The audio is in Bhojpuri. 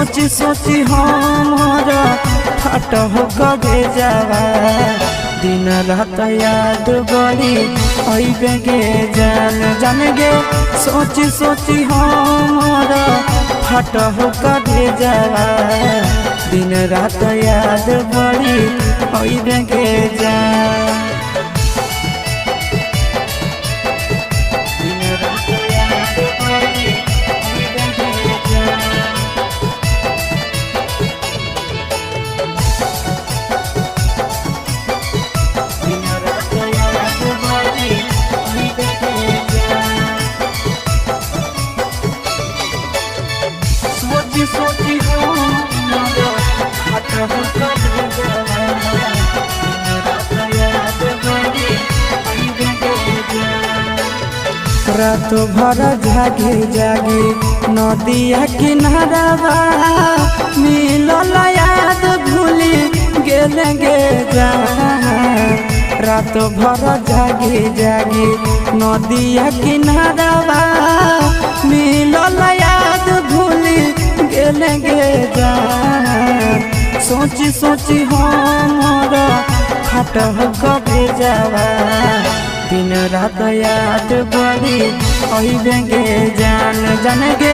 सोची सोची हमारा फट हो कबे जावा दिन रात याद बड़ी अइबे गे जान जान गे सोची सोची हमारा फट हो कबे जावा दिन रात याद बड़ी अइबे गे जान सोची रात भर जागे जागे नदिया किनारा मिलल याद भूली गेले गे जान रात भर जागे जागे नदिया किनारा मिलल याद भूली गेले गे जान सोची सोची हमारा खट कबे जावा दिन रात याद बड़ी अइबे गे जान जान गे।